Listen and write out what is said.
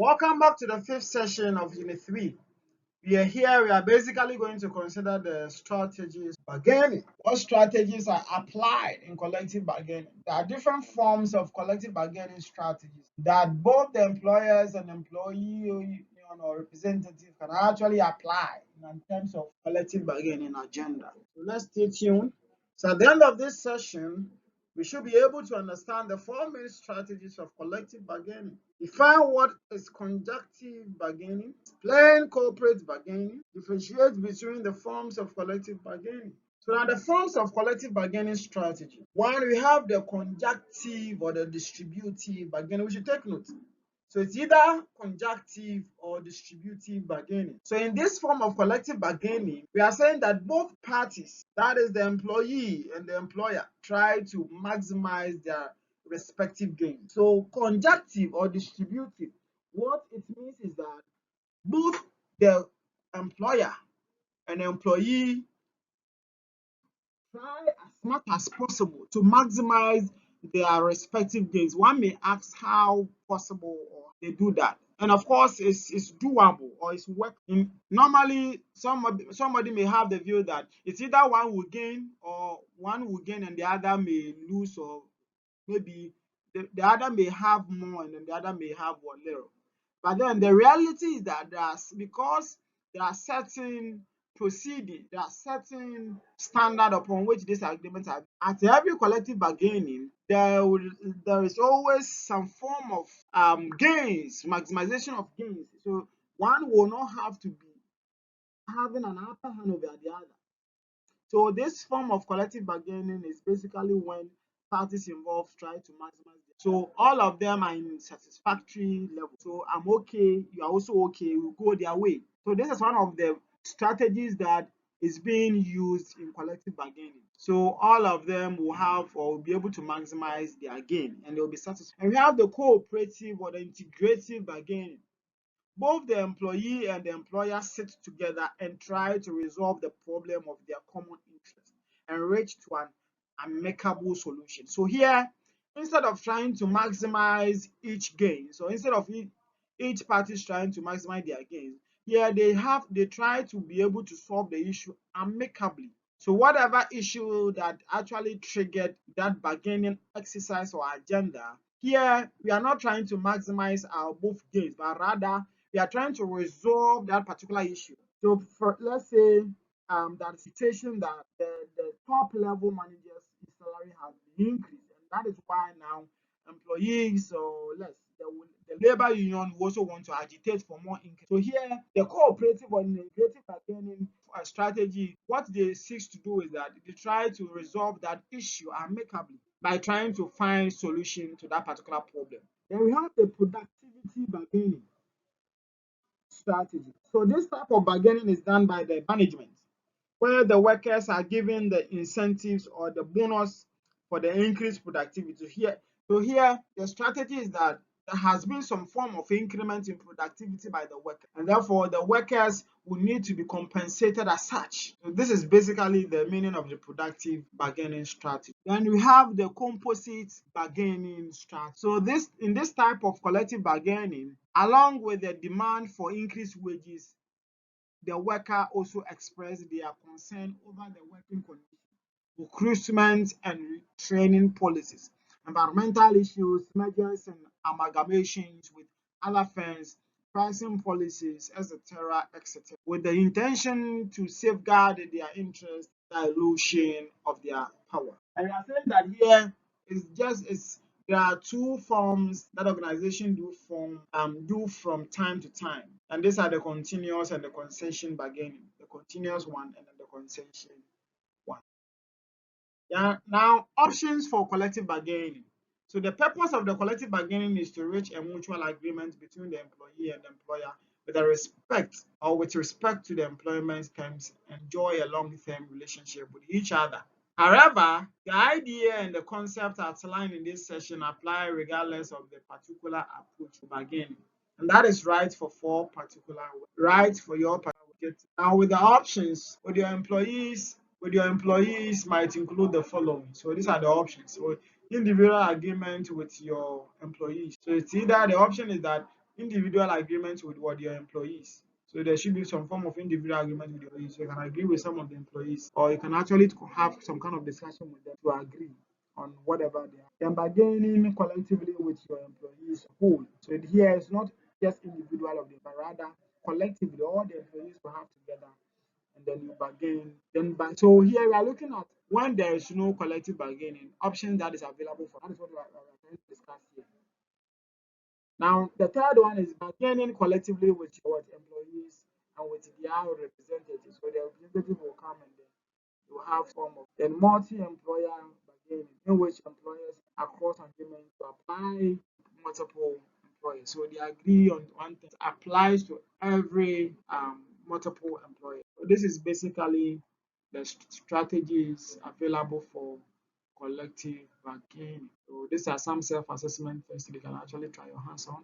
Welcome back to the fifth session of Unit 3. We are basically going to consider the strategies bargaining. What strategies are applied in collective bargaining? There are different forms of collective bargaining strategies that both the employers and employee union or representative can actually apply in terms of collective bargaining agenda. So let's stay tuned. So at the end of this session, we should be able to understand the four main strategies of collective bargaining. Define what is conjunctive bargaining, explain corporate bargaining, differentiate between the forms of collective bargaining. So now the forms of collective bargaining strategy. One, we have the conjunctive or the distributive bargaining. We should take note. So it's either conjunctive or distributive bargaining. So in this form of collective bargaining, we are saying that both parties, that is the employee and the employer, try to maximize their respective gains. So conjunctive or distributive, what it means is that both the employer and the employee try as much as possible to maximize their respective gains. One may ask how possible or they do that. And of course, it's doable or it's working. Normally, somebody may have the view that it's either one will gain and the other may lose, or maybe the other may have more and then the other may have one little. But then the reality is that because there are certain proceeding, there are certain standard upon which these agreements are. At every collective bargaining, there is always some form of gains, maximization of gains. So one will not have to be having an upper hand over the other. So this form of collective bargaining is basically when parties involved try to maximize them. So all of them are in satisfactory level. So I'm okay, you are also okay, we go their way. So this is one of the strategies that is being used in collective bargaining. So all of them will have or will be able to maximize their gain and they'll be satisfied. And we have the cooperative or the integrative bargaining. Both the employee and the employer sit together and try to resolve the problem of their common interest and reach to an amicable solution. So here, instead of trying to maximize each gain, so instead of each party trying to maximize their gains, here they try to be able to solve the issue amicably. So whatever issue that actually triggered that bargaining exercise or agenda, here we are not trying to maximize our both gains, but rather we are trying to resolve that particular issue. So for let's say that situation that the top level managers' salary has been increased, and that is why now employees or the labor union also want to agitate for more increase. So here the cooperative or integrative bargaining strategy, what they seek to do is that they try to resolve that issue amicably by trying to find solution to that particular problem. Then we have the productivity bargaining strategy. So this type of bargaining is done by the management, where the workers are given the incentives or the bonus for the increased productivity. So here the strategy is that there has been some form of increment in productivity by the worker, and therefore the workers will need to be compensated as such. So this is basically the meaning of the productive bargaining strategy. Then we have the composite bargaining strategy. So in this type of collective bargaining, along with the demand for increased wages, the worker also expressed their concern over the working conditions, recruitment and training policies, environmental issues, mergers and amalgamations with other firms, pricing policies, etc., etc., with the intention to safeguard their interest, dilution of their power. And I think that here there are two forms that organization do from time to time, and these are the continuous and the concession bargaining. The continuous one and then the concession one. Yeah. Now, options for collective bargaining. So the purpose of the collective bargaining is to reach a mutual agreement between the employee and the employer with respect to the employment terms, enjoy a long-term relationship with each other. However, the idea and the concept outlined in this session apply regardless of the particular approach to bargaining. And that is right for your particular. Now with the options, with your employees might include the following. So these are the options. So individual agreement with your employees. So it's either the option is that individual agreements with what your employees. So there should be some form of individual agreement with your employees. So you can agree with some of the employees, or you can actually have some kind of discussion with them to agree on whatever they are. Then bargaining collectively with your employees whole. So here it's not just individual of them, but rather collectively all the employees will have together, and then you bargain. So here we are looking at when there is no collective bargaining, options that is available for. That is what we are trying to discuss here. Now, the third one is bargaining collectively with your employees and with their representatives. So the representative will come and then you have form of then multi-employer bargaining, in which employers across agreement to apply multiple employers. So they agree on one thing applies to every multiple employer. So this is basically the strategies available for collective bargaining. So these are some self-assessment tests you can actually try your hands on.